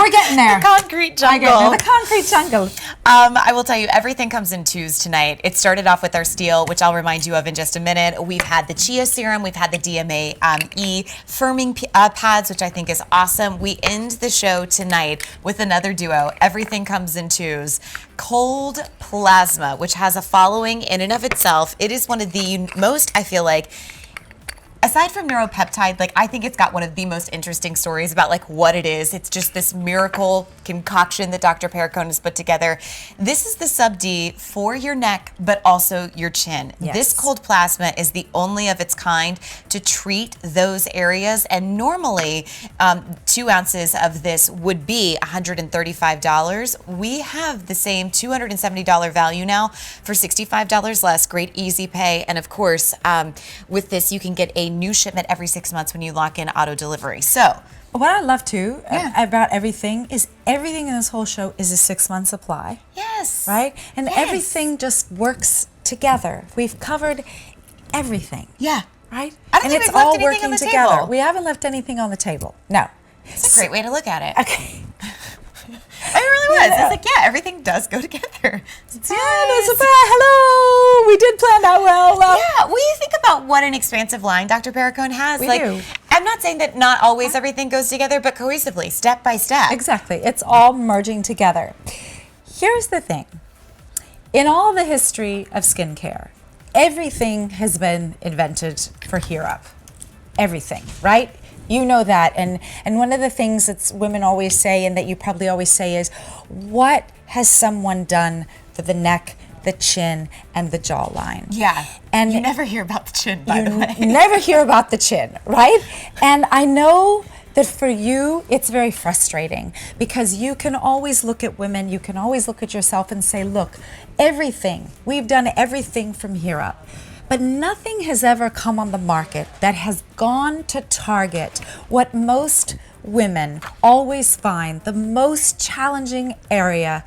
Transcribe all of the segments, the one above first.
We're getting there. The concrete jungle. The concrete jungle. I will tell you, everything comes in twos tonight. It started off with our steel, which I'll remind you of in just a minute. We've had the chia serum. We've had the DMA firming pads, which I think is awesome. We end the show tonight with another duo. Everything comes in twos. Cold plasma, which has a following in and of itself. It is one of the most, I feel like, aside from neuropeptide, like I think it's got one of the most interesting stories about like what it is. It's just this miracle concoction that Dr. Perricone has put together. This is the Sub D for your neck, but also your chin. Yes. This cold plasma is the only of its kind to treat those areas. And normally 2 ounces of this would be $135. We have the same $270 value now for $65 less. Great easy pay. And of course, with this, you can get a new shipment every 6 months when you lock in auto delivery. So what I love too about everything is everything in this whole show is a 6-month supply. Yes. Right? And yes. everything just works together. We've covered everything. Yeah. Right? I don't and think it's we've left all anything working on the together. table. We haven't left anything on the table. No. It's a great way to look at it. Okay. It really was. It's like, yeah, everything does go together. Hello. We did plan that well. Yeah. When you think about what an expansive line Dr. Perricone has, We like, do. I'm not saying that not always everything goes together, but cohesively, step by step. Exactly. It's all merging together. Here's the thing. In all the history of skincare, everything has been invented for here up. Everything, right? You know that. And one of the things that women always say and that you probably always say is, what has someone done for the neck, the chin, and the jawline? Yeah. And you never hear about the chin, by the way. You never hear about the chin, right? And I know that for you, it's very frustrating because you can always look at women, you can always look at yourself and say, look, everything, we've done everything from here up. But nothing has ever come on the market that has gone to target what most women always find the most challenging area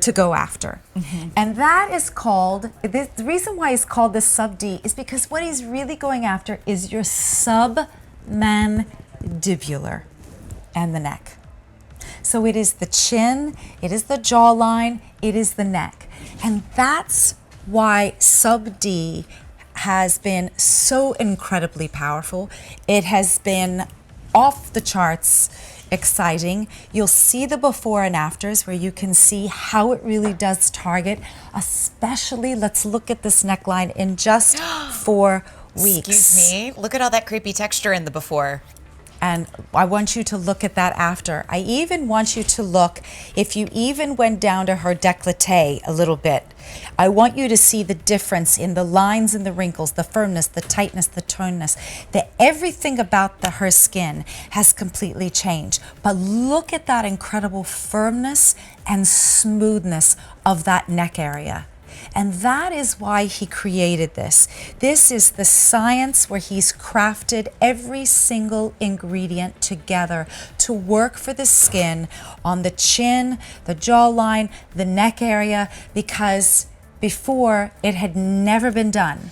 to go after. Mm-hmm. And that is called, the reason why it's called the Sub D is because what he's really going after is your submandibular and the neck. So it is the chin, it is the jawline, it is the neck. And that's why Sub D has been so incredibly powerful. It has been off the charts exciting. You'll see the before and afters where you can see how it really does target, especially, let's look at this neckline in just 4 weeks. Excuse me, look at all that creepy texture in the before. And I want you to look at that after. I even want you to look, if you even went down to her décolleté a little bit, I want you to see the difference in the lines and the wrinkles, the firmness, the tightness, the toneness, that everything about her skin has completely changed. But look at that incredible firmness and smoothness of that neck area. And that is why he created this. This is the science where he's crafted every single ingredient together to work for the skin on the chin, the jawline, the neck area, because before it had never been done.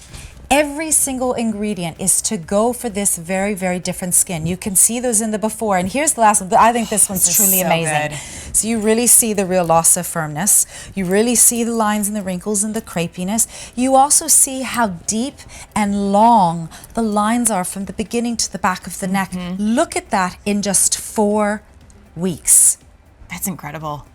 Every single ingredient is to go for this very, very different skin. You can see those in the before. And here's the last one. I think this one's truly amazing. Good. So you really see the real loss of firmness. You really see the lines and the wrinkles and the crepiness. You also see how deep and long the lines are from the beginning to the back of the neck. Look at that in just 4 weeks. That's incredible.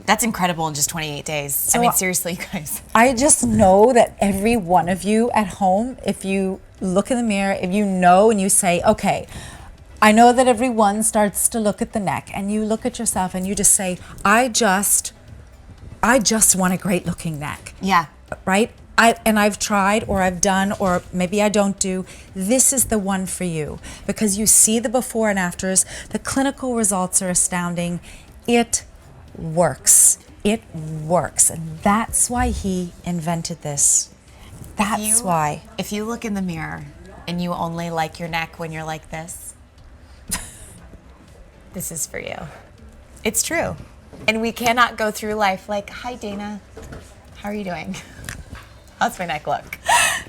That's incredible in just 28 days. So I mean, seriously, you guys. I just know that every one of you at home, if you look in the mirror, if you know and you say, okay, I know that everyone starts to look at the neck and you look at yourself and you just say, I just want a great looking neck. Yeah. Right? I've tried or I've done or maybe I don't do. This is the one for you because you see the before and afters. The clinical results are astounding. It works. It works. And that's why he invented this. That's why. If you look in the mirror and you only like your neck when you're like this, this is for you. It's true. And we cannot go through life like, hi, Dana. How are you doing? How's my neck look?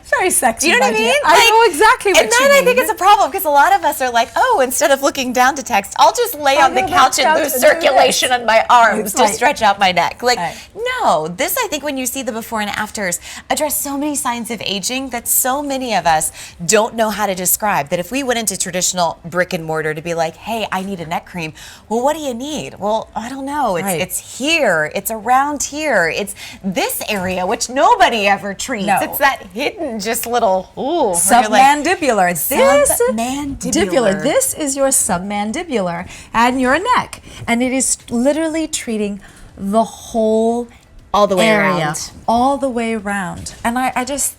So very sexy. Do you know what I my dear. mean? I know exactly what and you then mean. I think it's a problem because a lot of us are like, oh, instead of looking down to text, I'll just lay on the couch and lose circulation on my arms to stretch out my neck. Like, no, this I think when you see the before and afters address so many signs of aging that so many of us don't know how to describe. That if we went into traditional brick and mortar to be like, hey, I need a neck cream. Well, what do you need? Well, I don't know. It's here. It's around here. It's this area, which nobody ever treats. No. It's that hidden, just little, ooh. Submandibular. Submandibular. This is your submandibular and your neck. And it is literally treating the whole all the way area, around. all the way around. And I just,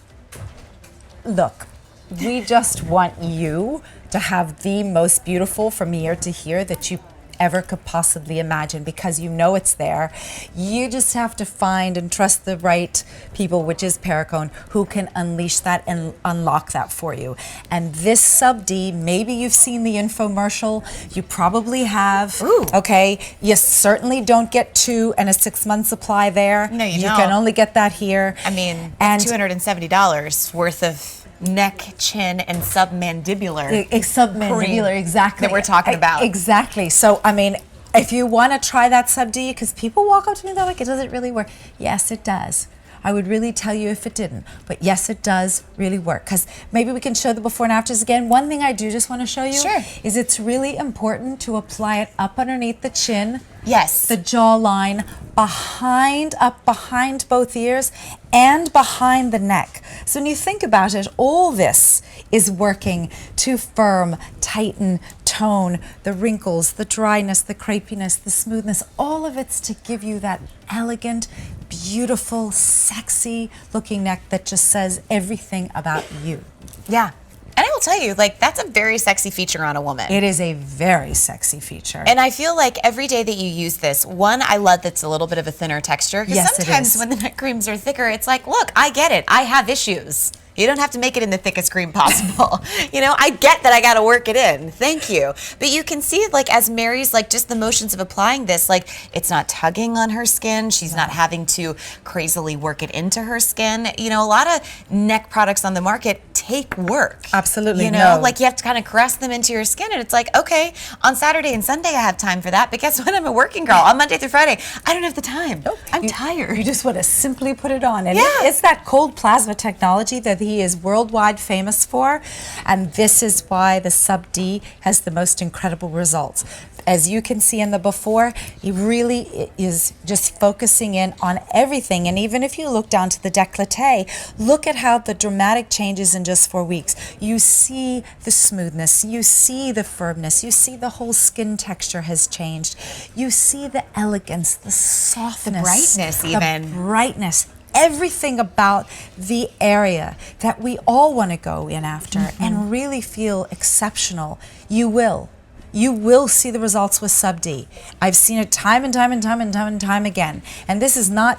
look, we just want you to have the most beautiful from ear to here that you ever could possibly imagine, because you know it's there. You just have to find and trust the right people, which is Perricone, who can unleash that and unlock that for you. And this Sub D, maybe you've seen the infomercial, you probably have. Ooh. Okay, you certainly don't get 2 and a 6-month supply there. No, you You don't. can only get that here. I mean, and it's $270 worth of neck, chin, and submandibular. Submandibular, exactly. That we're talking about. Exactly. So, I mean, if you want to try that Sub D, because people walk up to me and they're like, it doesn't really work. Yes, it does. I would really tell you if it didn't. But yes, it does really work. Because maybe we can show the before and afters again. One thing I do just want to show you is it's really important to apply it up underneath the chin. Yes. The jawline, up behind both ears, and behind the neck. So when you think about it, all this is working to firm, tighten, tone, the wrinkles, the dryness, the crepiness, the smoothness, all of it's to give you that elegant, beautiful, sexy looking neck that just says everything about you. Yeah. And I will tell you, like, that's a very sexy feature on a woman. It is a very sexy feature. And I feel like every day that you use this, one, I love that's a little bit of a thinner texture. Because Yes, it sometimes is. when the neck creams are thicker, it's like, look, I get it. I have issues. You don't have to make it in the thickest cream possible. You know, I get that I got to work it in. Thank you. But you can see it, like, as Mary's, like, just the motions of applying this, like, it's not tugging on her skin. She's not having to crazily work it into her skin. You know, a lot of neck products on the market take work. Absolutely. You know, no. like, you have to kind of caress them into your skin. And it's like, okay, on Saturday and Sunday I have time for that. But guess what? I'm a working girl. On Monday through Friday, I don't have the time. I'm tired. You just want to simply put it on. And Yeah. it's that cold plasma technology that he is worldwide famous for. And this is why the Sub D has the most incredible results. As you can see in the before, he really is just focusing in on everything. And even if you look down to the décolleté, look at how the dramatic changes in just 4 weeks. You see the smoothness, you see the firmness, you see the whole skin texture has changed. You see the elegance, the softness. brightness even. The brightness. Everything about the area that we all want to go in after and really feel exceptional. You will. You will see the results with Sub D. I've seen it time and time and time and time and time again. And this is not,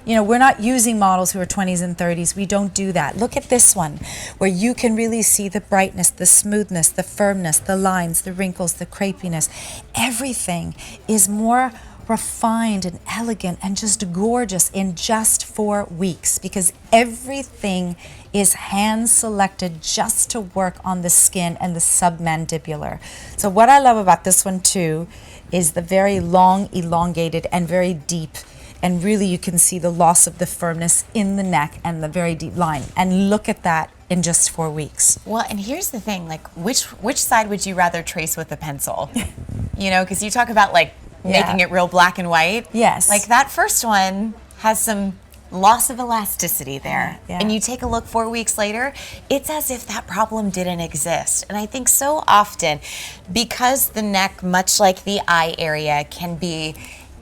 you know, we're not using models who are 20s and 30s. We don't do that. Look at this one, where you can really see the brightness, the smoothness, the firmness, the lines, the wrinkles, the crepiness. Everything is more refined and elegant and just gorgeous in just 4 weeks, because everything is hand selected just to work on the skin and the submandibular. So what I love about this one too is the very long, elongated, and very deep, and really you can see the loss of the firmness in the neck and the very deep line. And look at that in just 4 weeks. Well, and here's the thing, like, which side would you rather trace with a pencil? You know, because you talk about, like, making it real black and white. Yes. Like, that first one has some loss of elasticity there. Yeah. And you take a look 4 weeks later, it's as if that problem didn't exist. And I think so often, because the neck, much like the eye area, can be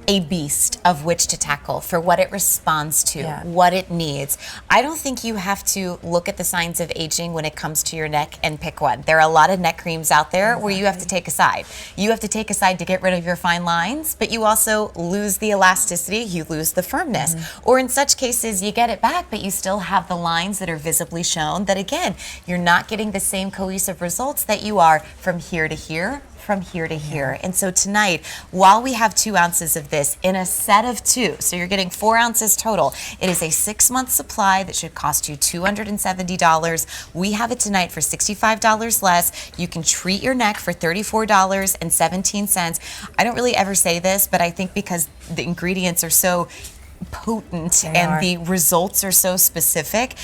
a beast of which to tackle for what it responds to, what it needs. I don't think you have to look at the signs of aging when it comes to your neck and pick one. There are a lot of neck creams out there where you have to take a side. You have to take a side to get rid of your fine lines, but you also lose the elasticity, you lose the firmness. Or in such cases, you get it back, but you still have the lines that are visibly shown that, again, you're not getting the same cohesive results that you are from here to here, from here to here. And so tonight, while we have 2 ounces of this in a set of 2, so you're getting 4 ounces total, it is a 6-month supply that should cost you $270. We have it tonight for $65 less. You can treat your neck for $34.17. I don't really ever say this, but I think because the ingredients are so potent the results are so specific,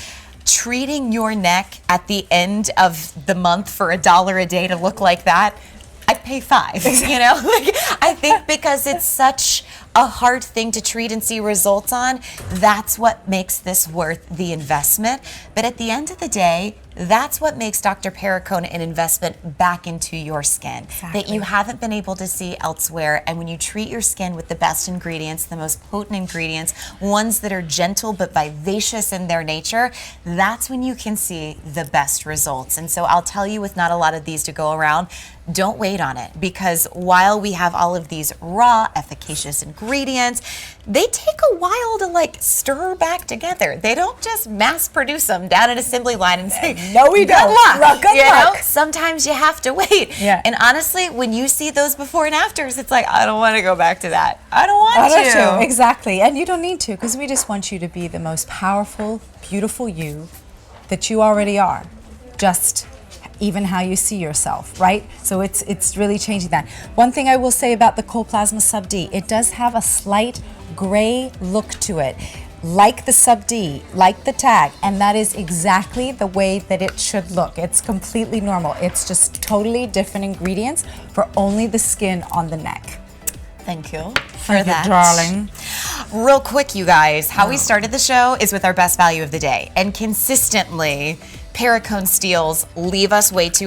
treating your neck at the end of the month for $1 a day to look like that, I'd pay $5. You know, like, I think because it's such a hard thing to treat and see results on, that's what makes this worth the investment. But at the end of the day, that's what makes Dr. Perricone an investment back into your skin that you haven't been able to see elsewhere. And when you treat your skin with the best ingredients, the most potent ingredients, ones that are gentle but vivacious in their nature, that's when you can see the best results. And so I'll tell you, with not a lot of these to go around, don't wait on it, because while we have all of these raw, efficacious ingredients, they take a while to like stir back together. They don't just mass produce them down an assembly line and say, no, we don't. Good luck. Good luck. Know? Sometimes you have to wait. Yeah. And honestly, when you see those before and afters, it's like, I don't want to go back to that. I don't want to. Exactly. And you don't need to, because we just want you to be the most powerful, beautiful you that you already are. Just even how you see yourself, right? So it's really changing that. One thing I will say about the Cold Plasma Sub D, it does have a slight gray look to it, like the Sub D, like the tag, and that is exactly the way that it should look. It's completely normal. It's just totally different ingredients for only the skin on the neck. Thank you for that, darling. Real quick, you guys, how we started the show is with our best value of the day, and consistently, Perricone steals leave us way too